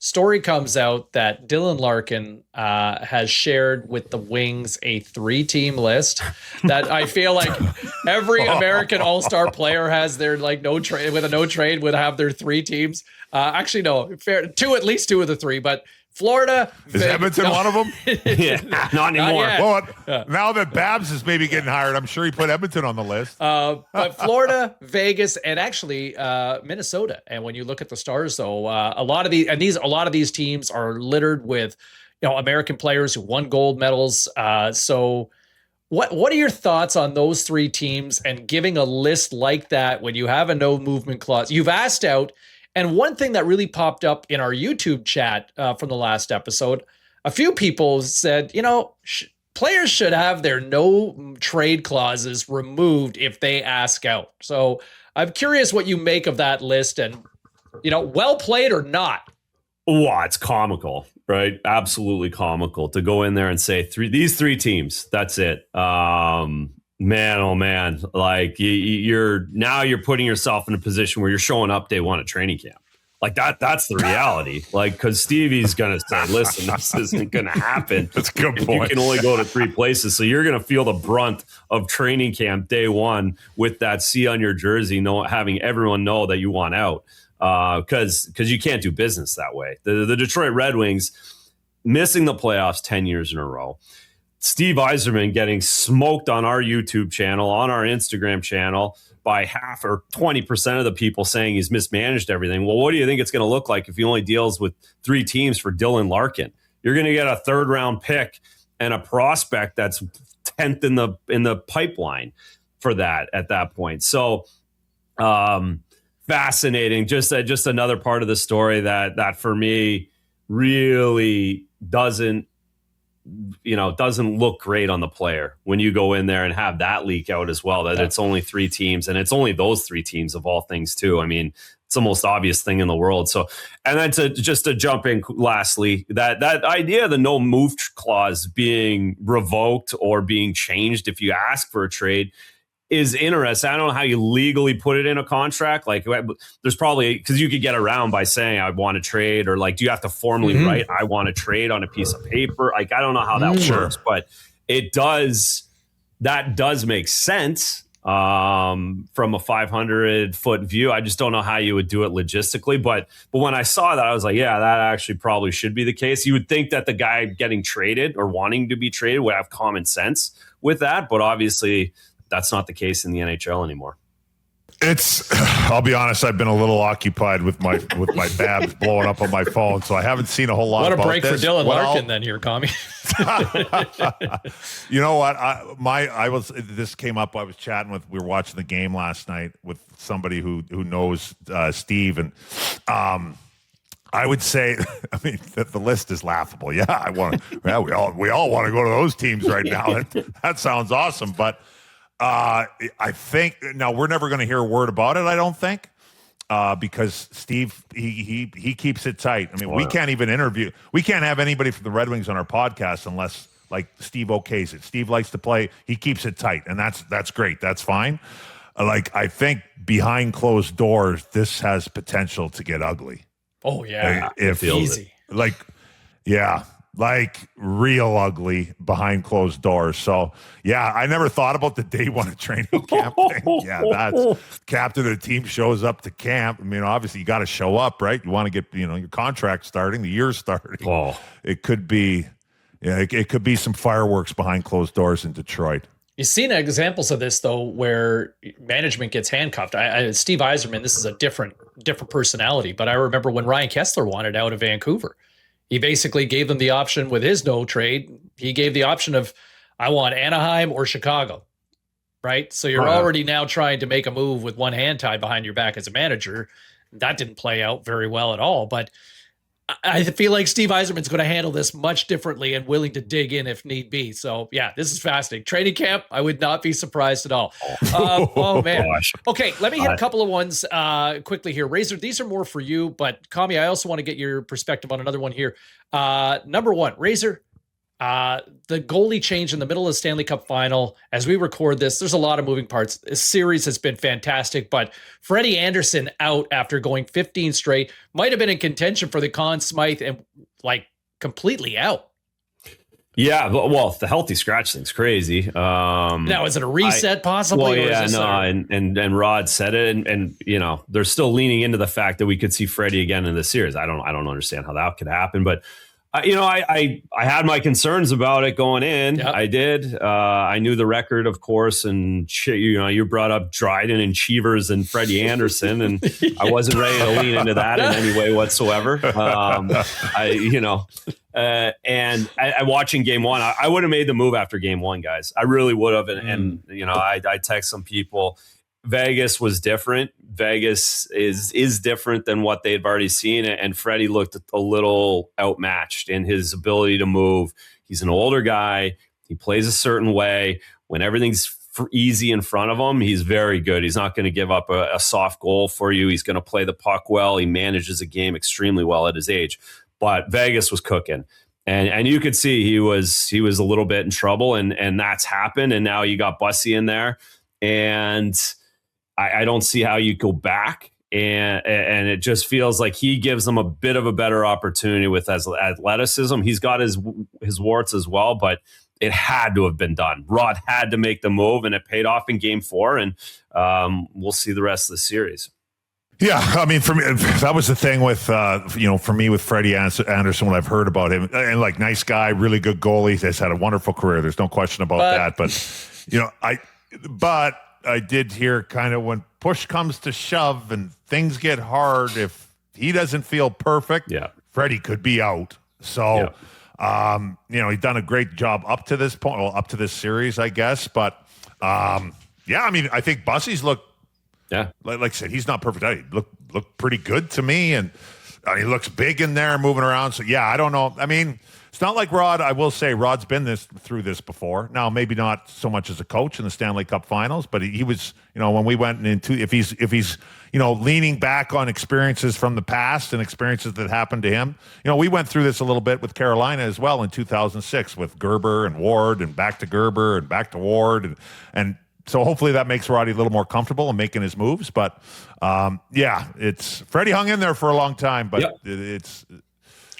story comes out that Dylan Larkin has shared with the Wings a 3-team list that I feel like every American All-Star player has their like no trade would have their 3 teams. Actually, no, fair at least 2 of the 3, but Florida. Is Edmonton one of them? Yeah, not anymore. Well, now that Babs is maybe getting hired, I'm sure he put Edmonton on the list. But Florida, Vegas, and actually Minnesota. And when you look at the Stars, though, a lot of these teams are littered with, American players who won gold medals. So, what are your thoughts on those 3 teams and giving a list like that when you have a no movement clause? You've asked out. And one thing that really popped up in our YouTube chat from the last episode, a few people said, players should have their no trade clauses removed if they ask out. So I'm curious what you make of that list and, well played or not. Wow, it's comical, right? Absolutely comical to go in there and say these 3 teams, that's it. Man, oh man! Like you're putting yourself in a position where you're showing up day 1 at training camp. Like that's the reality. Like because Stevie's gonna say, "Listen, this isn't gonna happen." That's a good point. You can only go to 3 places, so you're gonna feel the brunt of training camp day 1 with that C on your jersey, having everyone know that you want out. Because you can't do business that way. The Detroit Red Wings missing the playoffs 10 years in a row. Steve Yzerman getting smoked on our YouTube channel, on our Instagram channel by half or 20% of the people saying he's mismanaged everything. Well, what do you think it's going to look like if he only deals with 3 teams for Dylan Larkin? You're going to get a 3rd round pick and a prospect that's 10th in the pipeline for that at that point. So fascinating. Just another part of the story that for me really doesn't look great on the player when you go in there and have that leak out as well, that it's only 3 teams and it's only those 3 teams of all things too. I mean, it's the most obvious thing in the world. So, and then to jump in lastly, that idea of the no move clause being revoked or being changed if you ask for a trade is interesting. I don't know how you legally put it in a contract. Like there's probably, because you could get around by saying I want to trade, or like, do you have to formally write I want to trade on a piece of paper? Like, I don't know how that works, but that does make sense from a 500-foot view. I just don't know how you would do it logistically. But when I saw that, I was like, yeah, that actually probably should be the case. You would think that the guy getting traded or wanting to be traded would have common sense with that, but obviously that's not the case in the NHL anymore. I'll be honest, I've been a little occupied with my Babs blowing up on my phone, so I haven't seen a whole lot about this. What a break for Dylan Larkin then here, Commie. You know what? This came up, we were watching the game last night with somebody who knows Steve, and I would say, the list is laughable. Yeah, we all want to go to those teams right now. That sounds awesome, but I think now we're never going to hear a word about it. I don't think because Steve he keeps it tight. I mean, we can't even we can't have anybody from the Red Wings on our podcast unless like Steve okays it. Steve likes to play. He keeps it tight, and that's great. That's fine. I think behind closed doors, this has potential to get ugly. Oh yeah, if easy. Like real ugly behind closed doors. So yeah, I never thought about the day 1 of training camp thing. Yeah, that's captain of the team shows up to camp. I mean, obviously you got to show up, right? You want to get your contract starting, the year starting. Oh, it could be, it could be some fireworks behind closed doors in Detroit. You've seen examples of this though, where management gets handcuffed. Steve Yzerman, this is a different personality, but I remember when Ryan Kessler wanted out of Vancouver. He basically gave them the option with his no trade. He gave the option of, I want Anaheim or Chicago, right? So you're already now trying to make a move with one hand tied behind your back as a manager. That didn't play out very well at all. But I feel like Steve Yzerman's going to handle this much differently and willing to dig in if need be. So, yeah, this is fascinating. Training camp, I would not be surprised at all. Oh, man. Gosh. Okay, let me hit a couple of ones quickly here. Razor, these are more for you, but Kami, I also want to get your perspective on another one here. Number 1, Razor, The goalie change in the middle of the Stanley Cup final. As we record this, there's a lot of moving parts. This series has been fantastic, but Freddie Anderson out after going 15 straight might have been in contention for the Conn Smythe and like completely out. Yeah, well, the healthy scratch thing's crazy. Now, is it a reset possibly? Well, yeah, no, and Rod said it, and you know they're still leaning into the fact that we could see Freddie again in the series. I don't understand how that could happen, but I had my concerns about it going in. Yep. I did. I knew the record, of course, and you brought up Dryden and Cheevers and Freddie Anderson, and I wasn't ready to lean into that in any way whatsoever. And I watching game one, I would have made the move after game one, guys. I really would have. And I text some people. Vegas was different. Vegas is different than what they've already seen. And Freddie looked a little outmatched in his ability to move. He's an older guy. He plays a certain way. When everything's easy in front of him, he's very good. He's not going to give up a soft goal for you. He's going to play the puck well. He manages a game extremely well at his age. But Vegas was cooking. And you could see he was a little bit in trouble, and that's happened. And now you got Bussy in there. And I don't see how you go back, and it just feels like he gives them a bit of a better opportunity with his athleticism. He's got his warts as well, but it had to have been done. Rod had to make the move, and it paid off in game 4, and we'll see the rest of the series. Yeah, I mean, for me, that was the thing with, for me with Freddie Anderson, what I've heard about him, and like nice guy, really good goalie, has had a wonderful career. There's no question about that. But I did hear kind of when push comes to shove and things get hard, if he doesn't feel perfect, Freddie could be out. So, he's done a great job up to this point, up to this series, I guess. But, I mean, I think Bussy's looked, like I said, he's not perfect. He looked pretty good to me. And he looks big in there, moving around. So, I don't know. I mean, it's not like Rod. I will say Rod's been through this before. Now, maybe not so much as a coach in the Stanley Cup Finals, but he was, when we went into, if he's leaning back on experiences from the past and experiences that happened to him. We went through this a little bit with Carolina as well in 2006 with Gerber and Ward, and back to Gerber and back to Ward, and so hopefully that makes Roddy a little more comfortable in making his moves. But it's Freddie hung in there for a long time, but it's.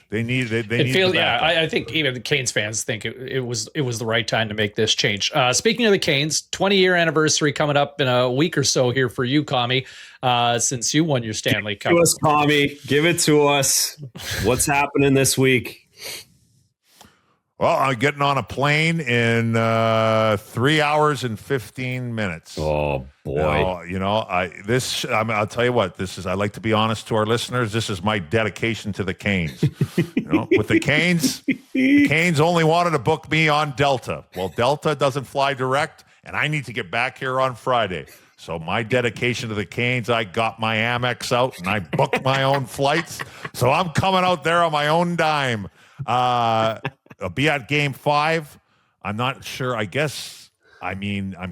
They need. I think even the Canes fans think it was the right time to make this change. Speaking of the Canes, 20-year anniversary coming up in a week or so here for you, Commie, since you won your Stanley Cup. Give it to us, Commie. Give it to us. What's happening this week? Well, I'm getting on a plane in 3 hours and 15 minutes. Oh boy! I'll tell you what. I like to be honest to our listeners. This is my dedication to the Canes. With the Canes only wanted to book me on Delta. Well, Delta doesn't fly direct, and I need to get back here on Friday. So my dedication to the Canes, I got my Amex out and I booked my own flights. So I'm coming out there on my own dime. I'll be at game 5. I'm not sure. I'm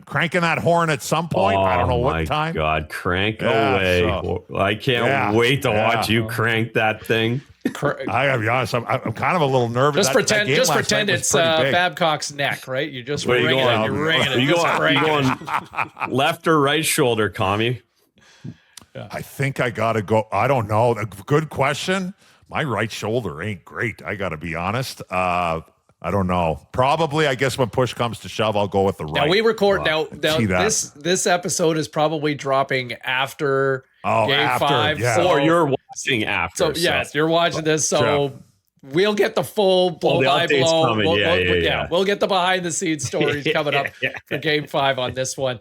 cranking that horn at some point. I don't know what time. God, crank away. So, I can't wait to watch you crank that thing. I gotta be honest. I'm kind of a little nervous. Just pretend it's Babcock's neck, right? You just ring it and you're ringing it. You going left or right shoulder, Commie? I think I gotta go. I don't know. Good question. My right shoulder ain't great. I got to be honest. I don't know. Probably, I guess when push comes to shove, I'll go with the right. Now we record. Now this episode is probably dropping after game 5. Yeah. Or you're watching after. So yes, you're watching this. So we'll get the full blow-by-blow. We'll get the behind-the-scenes stories coming up for game 5 on this one.